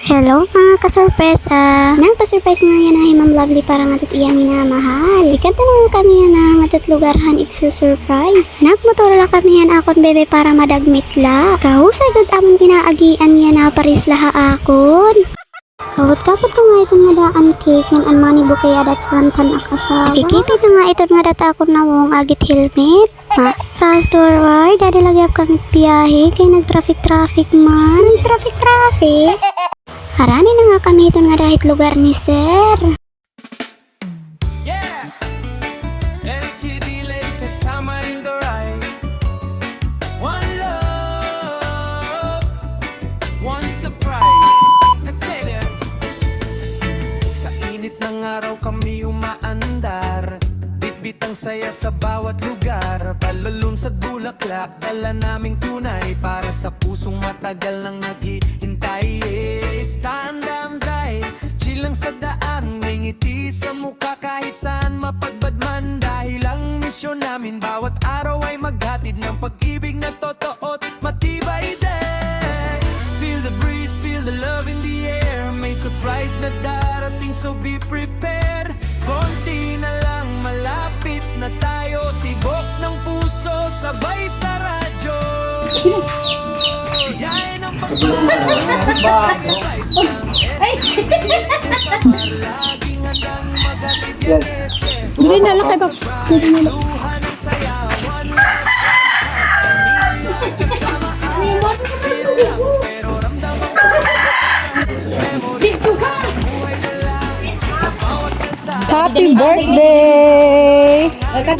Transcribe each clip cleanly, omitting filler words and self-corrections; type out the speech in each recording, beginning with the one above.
Hello mga kasurpresa. Nagpa-surprise nga yan ay Ma'am Lovely para nga iyami na mahal. Ikat na kami yan na nga lugarhan iksu-surprise. Nagmotor lang kami yan akon bebe para madagmit la. Kahusay gud amon pinaagian yan na paris laha akon. Kawat kapot ko nga itong nga daan cake ng anmani bukay adat frontan akasawa. Ikipit na nga itong nga data akon na wong agit helmet. Fast forward, dadi lagi kami biyahe kay nag-traffic man. Traffic. Harani na nga kami itong nga dahit lugar ni Sir. Yeah! LGD late kasama in the ride. One love, one surprise. Let's say there. Sa init ng araw kami umaandar. Bitbit ang saya sa bawat lugar. Palulunsad bulaklak, dala naming tunay para sa pusong matagal nang naghihintay. Stand and drive, chill lang sa daan. May ngiti sa mukha kahit saan mapagbadman. Dahil ang misyon namin bawat araw ay maghatid ng pag-ibig na totoo't matibay din. Feel the breeze, feel the love in the air. May surprise na darating so be prepared. Konti na lang, malapit na tayo. Tibok ng puso, sabay sa radyo. Yain ang pagbabago. Laging handang magatid yan. Hindi na lang kayo. Luhan ang sayawan. Chill lang, pero ramdaman mo. Memory buhay na lang sa bawat kalsada. Happy birthday! Tadaan!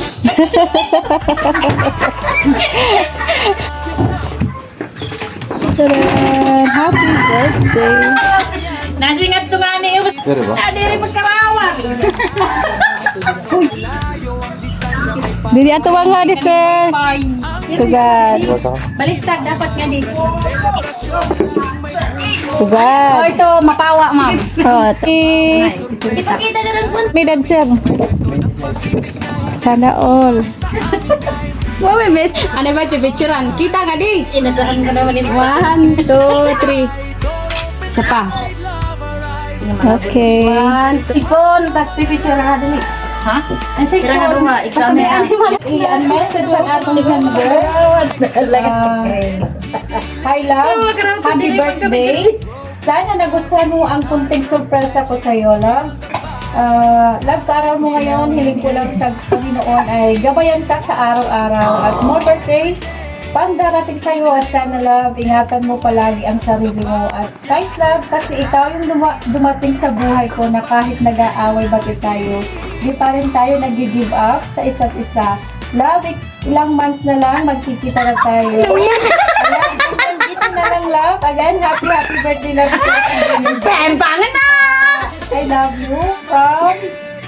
Happy birthday! Nasingat to nga niyo. Nadiri pagkarawat. Dili ato nga ni sir. Sugad. Baliktad dapat nga din. Sugad. Oh, ito mapawa, ma'am. Oh, is Ipakita ka rin po. may dad sir. Sana all. Wow, miss. Ano ba ito picturean? Kita nga di. Inasahan ka naman ito. 1, 2, 3. Isa pa. Okay. Sipon, tapos pipicture na dali. Ha? Ang sipon. Kira nga duma, exam na. I-message ang atong sender. Hi love, happy birthday. Sana nagustuhan mo ang kunting surprise ko sa iyo, love. Love, kaaraw mo ngayon, hiling ko lang sa Panginoon ay gabayan ka sa araw-araw. At more birthday, pang darating sa iyo at sana love, ingatan mo palagi ang sarili mo. At guys love, kasi ikaw yung dumating sa buhay ko na kahit nag-aaway bakit tayo, di pa rin tayo nag-give up sa isa't isa. Love, ilang months na lang, magkikita na tayo. Ayan, dito na lang love. Again, happy birthday love. Pempangan na! I love you from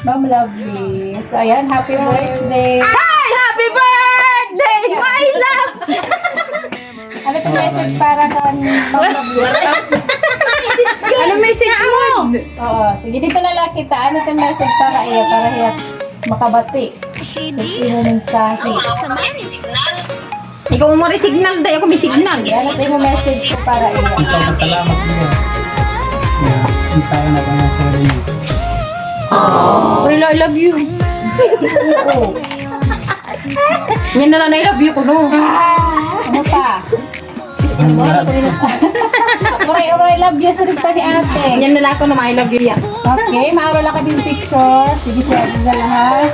Ma'am Lovely. So ayan, happy birthday. Hi! Happy birthday, my love! Ano itong message para kan Ma'am Lovely? Ano message mo? Oo, sige dito na lang kita. Ano itong message para iya? Para iya makabati. Ito mensahe. Ikaw mo rin signal, dahil ako may signal. Yan ito yung message ko para iya. Salamat niyo. Tayo na ba ng sorry niyo? I love you. Oo. Yan na lang I love you ko, no? Ano pa? Oray, love you sa rita ni ate. Yan na lang ako na I love you yan. Okay, maaro lang kami yung picture. Sige, siya na lahat.